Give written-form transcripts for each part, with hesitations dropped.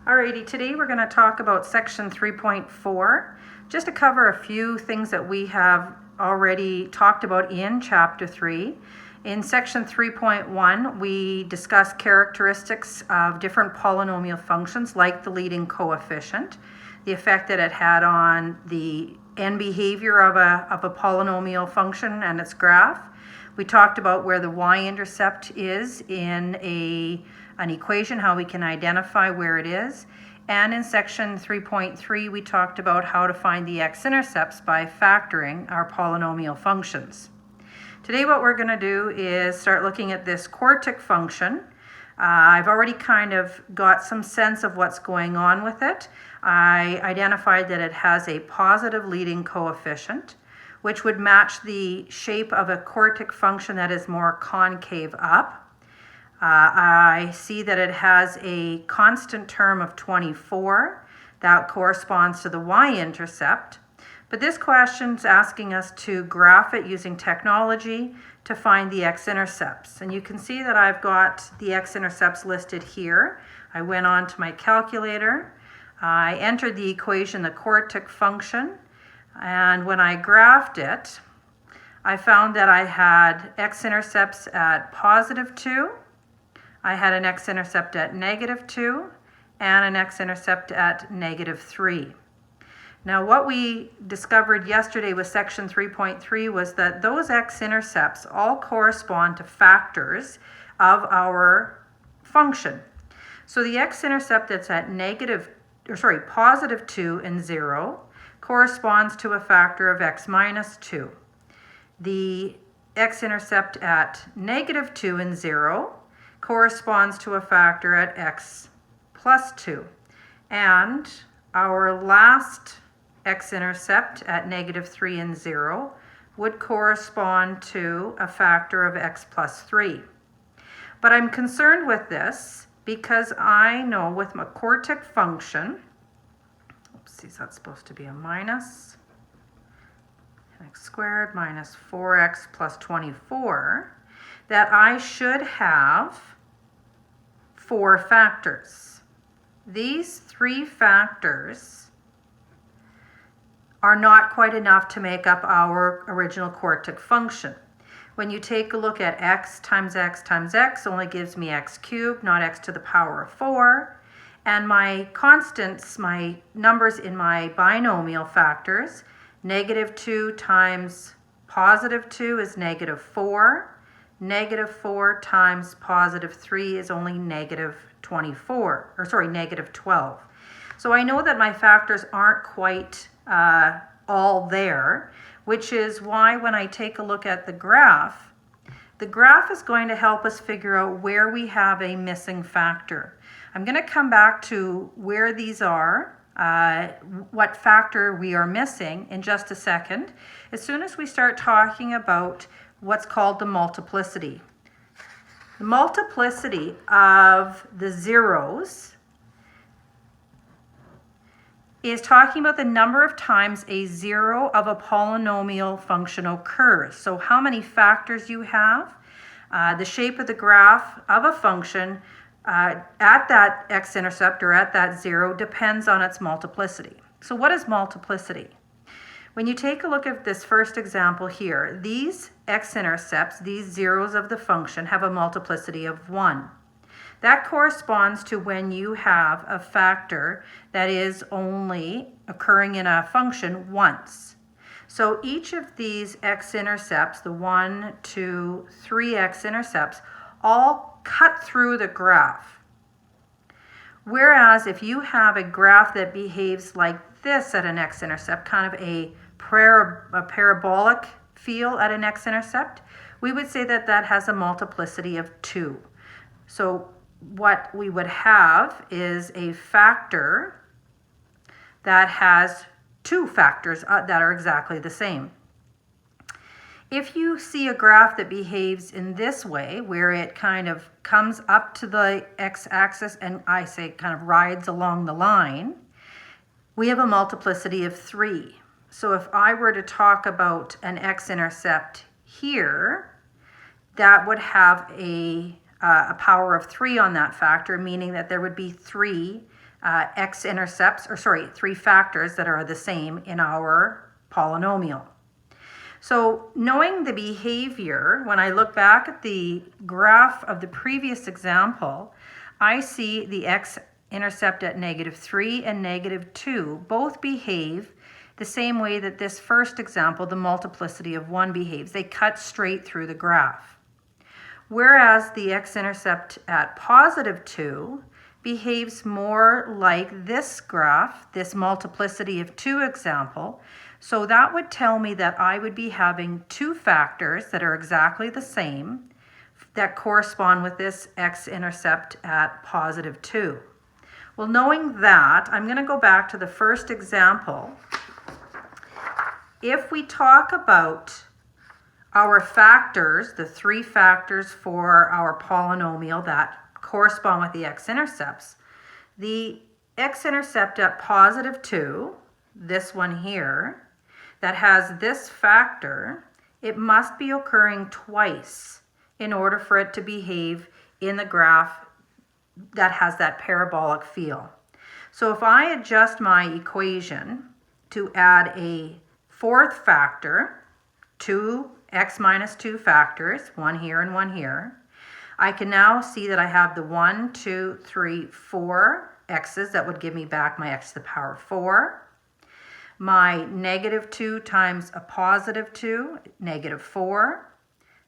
Alrighty, today we're going to talk about section 3.4, just to cover a few things that we have already talked about in chapter 3. In section 3.1, we discuss characteristics of different polynomial functions like the leading coefficient, the effect that it had on the end behavior of a polynomial function and its graph. We talked about where the Y-intercept is in an equation, how we can identify where it is. And in section 3.3, we talked about how to find the X-intercepts by factoring our polynomial functions. Today what we're going to do is start looking at this quartic function. I've already kind of got some sense of what's going on with it. I identified that it has a positive leading coefficient, which would match the shape of a quartic function that is more concave up. I see that it has a constant term of 24. That corresponds to the Y-intercept. But this question's asking us to graph it using technology to find the X-intercepts. And you can see that I've got the X-intercepts listed here. I went on to my calculator. I entered the equation, the quartic function. And when I graphed it, I found that I had X-intercepts at positive 2. I had an X-intercept at negative 2 and an X-intercept at negative 3. Now what we discovered yesterday with section 3.3 was that those X-intercepts all correspond to factors of our function. So the X-intercept that's at positive 2 and 0 corresponds to a factor of x minus 2. The X-intercept at negative 2 and 0 corresponds to a factor at x plus 2. And our last X-intercept at negative 3 and 0 would correspond to a factor of x plus 3. But I'm concerned with this because I know with my quartic function, oopsies, that's supposed to be a minus, x squared minus 4x plus 24, that I should have 4 factors. These 3 factors are not quite enough to make up our original quartic function. When you take a look at x times x times x only gives me x cubed, not x to the power of 4. And my constants, my numbers in my binomial factors, negative 2 times positive 2 is negative 4. Negative 4 times positive 3 is only negative 12. So I know that my factors aren't quite all there, which is why when I take a look at the graph is going to help us figure out where we have a missing factor. I'm going to come back to where these are, what factor we are missing in just a second, as soon as we start talking about what's called the multiplicity. The multiplicity of the zeros is talking about the number of times a zero of a polynomial function occurs. So how many factors you have, the shape of the graph of a function at that x-intercept or at that zero depends on its multiplicity. So what is multiplicity? When you take a look at this first example here, these x-intercepts, these zeros of the function, have a multiplicity of 1. That corresponds to when you have a factor that is only occurring in a function once. So each of these x-intercepts, the 1, 2, 3 x-intercepts, all cut through the graph. Whereas if you have a graph that behaves like this at an x-intercept, kind of a parabolic feel at an x-intercept, we would say that that has a multiplicity of 2. So what we would have is a factor that has 2 factors that are exactly the same. If you see a graph that behaves in this way, where it kind of comes up to the x-axis and I say kind of rides along the line, we have a multiplicity of 3. So if I were to talk about an x-intercept here, that would have a power of 3 on that factor, meaning that there would be 3 three factors that are the same in our polynomial. So knowing the behavior, when I look back at the graph of the previous example, I see the x-intercept at -3 and -2 both behave the same way that this first example, the multiplicity of 1, behaves. They cut straight through the graph. Whereas the x-intercept at +2 behaves more like this graph, this multiplicity of 2 example. So that would tell me that I would be having two factors that are exactly the same that correspond with this x-intercept at +2. Well, knowing that, I'm going to go back to the first example. If we talk about our factors, the three factors for our polynomial that correspond with the x-intercepts, the x-intercept at +2, this one here, that has this factor, it must be occurring twice in order for it to behave in the graph that has that parabolic feel. So if I adjust my equation to add a fourth factor, two x minus 2 factors, one here and one here, I can now see that I have the 1, 2, 3, 4 x's that would give me back my x to the power 4. My -2 times a +2, -4.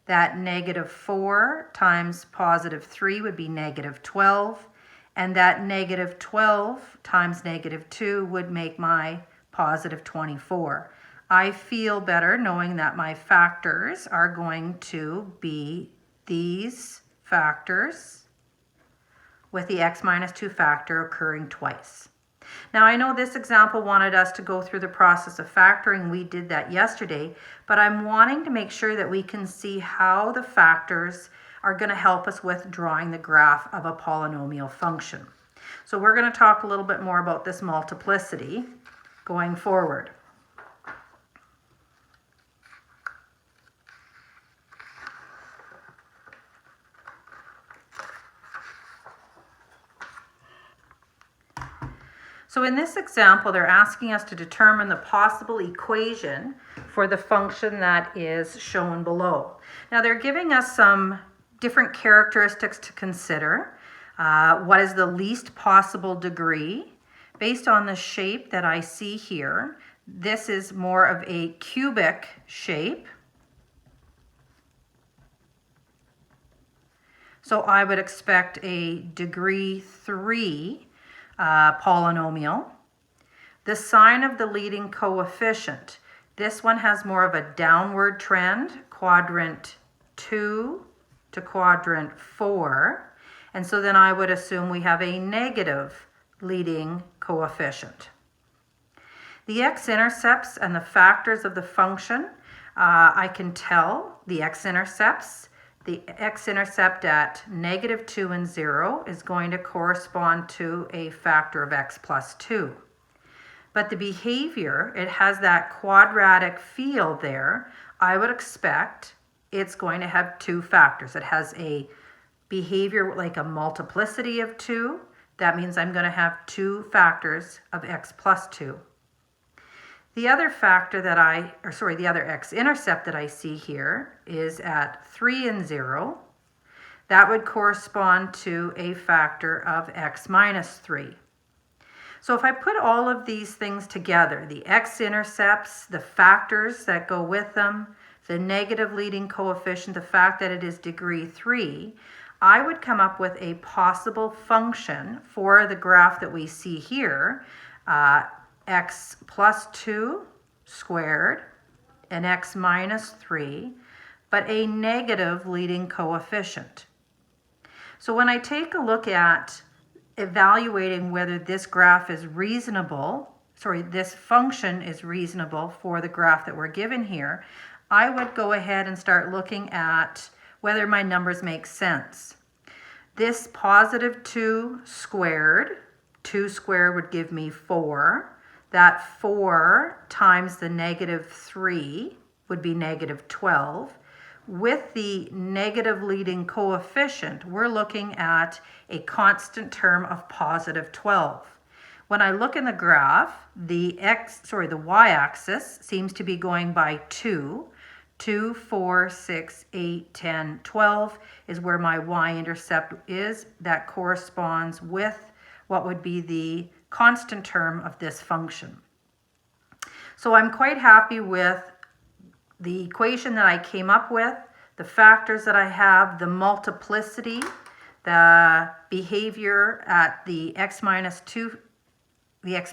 That -4 times +3 would be -12. And that -12 times -2 would make my +24. I feel better knowing that my factors are going to be these factors with the x minus 2 factor occurring twice. Now I know this example wanted us to go through the process of factoring. We did that yesterday, but I'm wanting to make sure that we can see how the factors are going to help us with drawing the graph of a polynomial function. So we're going to talk a little bit more about this multiplicity going forward. So in this example, they're asking us to determine the possible equation for the function that is shown below. Now they're giving us some different characteristics to consider. What is the least possible degree? Based on the shape that I see here, this is more of a cubic shape. So I would expect a degree 3 polynomial. The sign of the leading coefficient. This one has more of a downward trend, quadrant 2 to quadrant 4. And so then I would assume we have a negative leading coefficient. The x-intercepts and the factors of the function, I can tell the x-intercepts. The x-intercept at -2 and 0 is going to correspond to a factor of x plus 2. But the behavior, it has that quadratic feel there. I would expect it's going to have two factors. It has a behavior like a multiplicity of 2. That means I'm going to have two factors of x plus 2. The other factor that the other x-intercept that I see here is at 3 and 0. That would correspond to a factor of x minus 3. So if I put all of these things together, the x-intercepts, the factors that go with them, the negative leading coefficient, the fact that it is degree 3, I would come up with a possible function for the graph that we see here, x plus 2 squared and x minus 3, but a negative leading coefficient. So when I take a look at evaluating whether this graph is reasonable, this function is reasonable for the graph that we're given here, I would go ahead and start looking at whether my numbers make sense. This +2 squared, 2 squared would give me 4. That 4 times the -3 would be -12. With the negative leading coefficient, we're looking at a constant term of +12. When I look in the graph, the y-axis seems to be going by 2. 2, 4, 6, 8, 10, 12 is where my y-intercept is. That corresponds with what would be the constant term of this function. So I'm quite happy with the equation that I came up with, the factors that I have, the multiplicity, the behavior at the x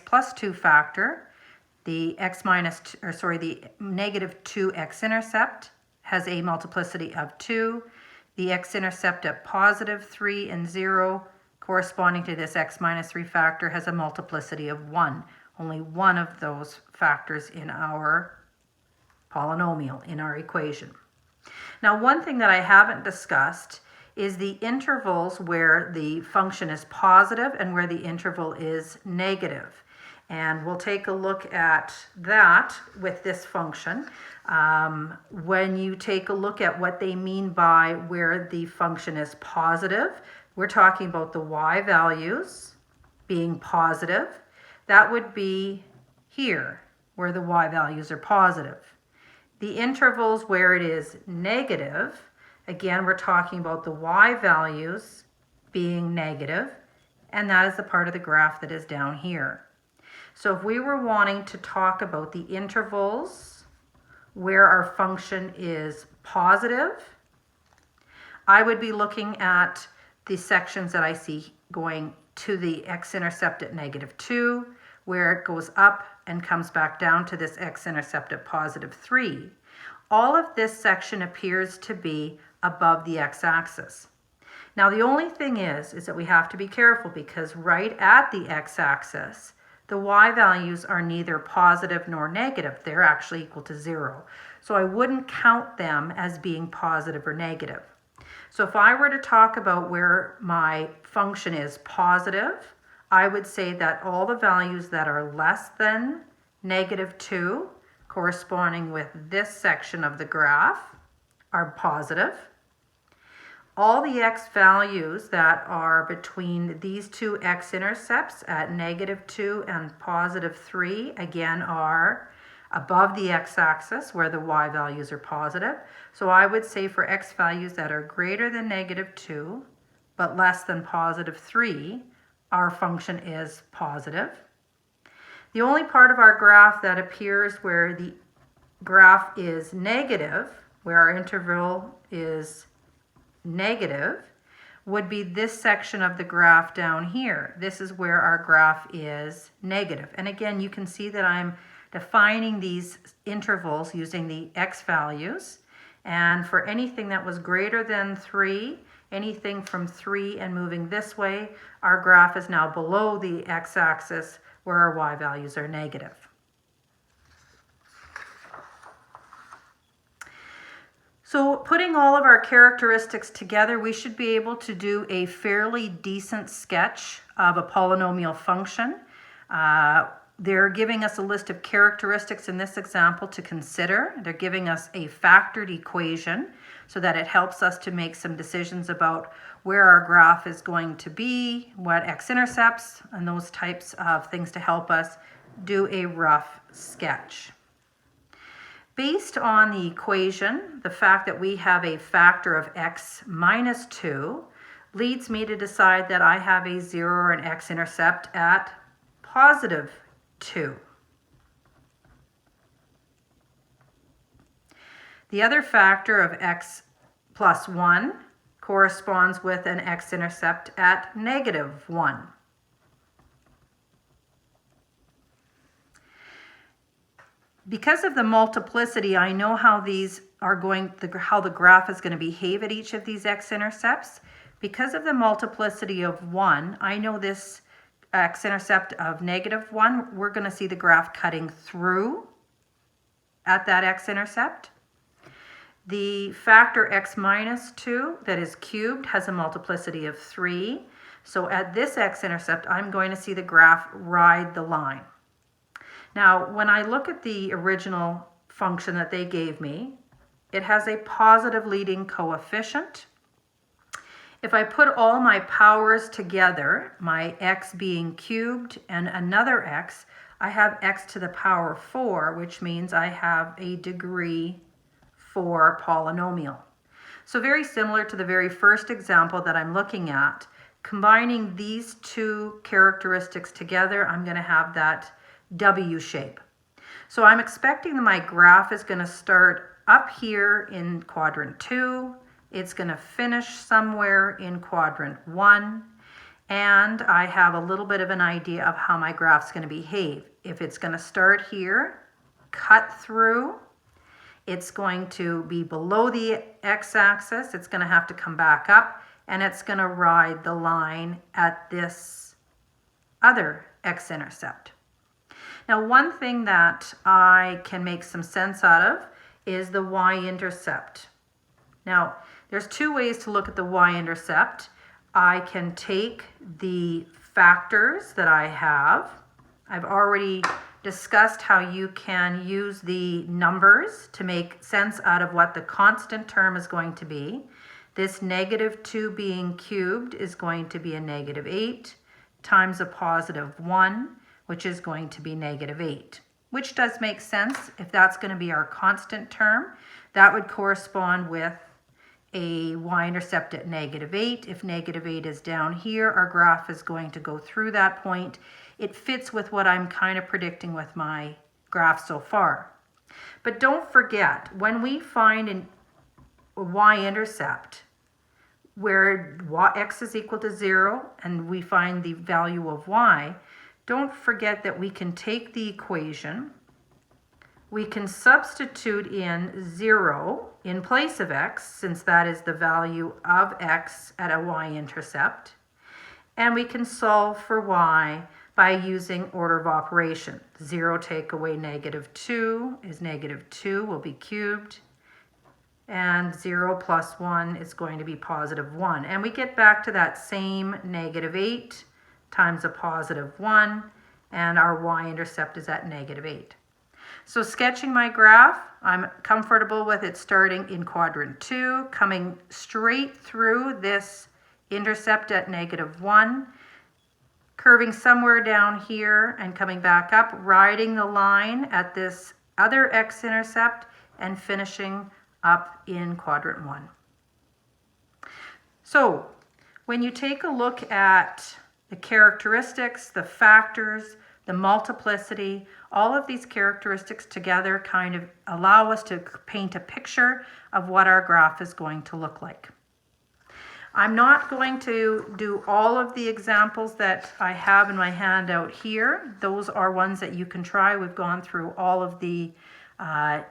plus 2 factor, the the negative 2 x-intercept has a multiplicity of 2. The x-intercept at positive 3 and 0 corresponding to this x minus 3 factor has a multiplicity of 1. Only one of those factors in our polynomial, in our equation. Now, one thing that I haven't discussed is the intervals where the function is positive and where the interval is negative. And we'll take a look at that with this function. When you take a look at what they mean by where the function is positive, we're talking about the y values being positive. That would be here, where the y values are positive. The intervals where it is negative, again, we're talking about the y values being negative, and that is the part of the graph that is down here. So if we were wanting to talk about the intervals where our function is positive, I would be looking at the sections that I see going to the x-intercept at negative 2, where it goes up and comes back down to this x-intercept at positive 3. All of this section appears to be above the x-axis. Now the only thing is that we have to be careful, because right at the x-axis, the y values are neither positive nor negative. They're actually equal to 0. So I wouldn't count them as being positive or negative. So if I were to talk about where my function is positive, I would say that all the values that are less than negative 2, corresponding with this section of the graph, are positive. All the x values that are between these two x-intercepts at negative 2 and positive 3, again, are above the x-axis where the y values are positive. So I would say for x values that are greater than negative 2 but less than positive 3, our function is positive. The only part of our graph that appears where the graph is negative, where our interval is negative, would be this section of the graph down here. This is where our graph is negative. And again, you can see that I'm defining these intervals using the x values. And for anything that was greater than 3, anything from 3 and moving this way, our graph is now below the x-axis where our y values are negative. So putting all of our characteristics together, we should be able to do a fairly decent sketch of a polynomial function. They're giving us a list of characteristics in this example to consider. They're giving us a factored equation so that it helps us to make some decisions about where our graph is going to be, what x-intercepts, and those types of things to help us do a rough sketch. Based on the equation, the fact that we have a factor of x minus 2 leads me to decide that I have a 0 or an x-intercept at positive 2. The other factor of x plus 1 corresponds with an x-intercept at negative 1. Because of the multiplicity, I know how these are how the graph is going to behave at each of these x-intercepts. Because of the multiplicity of 1, I know this x-intercept of negative 1, we're going to see the graph cutting through at that x-intercept. The factor x minus 2 that is cubed has a multiplicity of 3. So at this x-intercept, I'm going to see the graph ride the line. Now, when I look at the original function that they gave me, it has a positive leading coefficient. If I put all my powers together, my x being cubed and another x, I have x to the power 4, which means I have a degree 4 polynomial. So very similar to the very first example that I'm looking at, combining these two characteristics together, I'm going to have that W shape. So I'm expecting that my graph is going to start up here in quadrant 2. It's going to finish somewhere in quadrant 1. And I have a little bit of an idea of how my graph's going to behave. If it's going to start here, cut through, it's going to be below the x-axis, it's going to have to come back up, and it's going to ride the line at this other x-intercept. Now, one thing that I can make some sense out of is the Y-intercept. Now, there's two ways to look at the Y-intercept. I can take the factors that I have. I've already discussed how you can use the numbers to make sense out of what the constant term is going to be. This -2 being cubed is going to be a -8 times a +1, which is going to be -8, which does make sense. If that's going to be our constant term, that would correspond with a y-intercept at -8. If -8 is down here, our graph is going to go through that point. It fits with what I'm kind of predicting with my graph so far. But don't forget, when we find a y-intercept where x is equal to 0 and we find the value of y, don't forget that we can take the equation, we can substitute in 0 in place of x, since that is the value of x at a y-intercept, and we can solve for y by using order of operation. 0 take away -2 is -2, will be cubed, and 0 plus 1 is going to be +1. And we get back to that same -8 times a +1, and our y-intercept is at -8. So sketching my graph, I'm comfortable with it starting in quadrant 2, coming straight through this intercept at -1, curving somewhere down here and coming back up, riding the line at this other x-intercept, and finishing up in quadrant 1. So when you take a look at the characteristics, the factors, the multiplicity, all of these characteristics together kind of allow us to paint a picture of what our graph is going to look like. I'm not going to do all of the examples that I have in my handout here. Those are ones that you can try. We've gone through all of the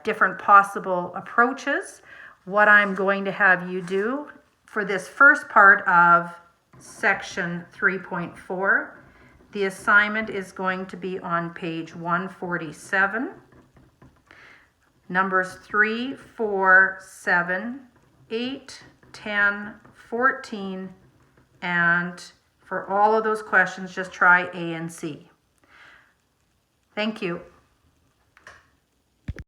different possible approaches. What I'm going to have you do for this first part of section 3.4, the assignment is going to be on page 147, numbers 3, 4, 7, 8, 10, 14, and for all of those questions, just try A and C. Thank you.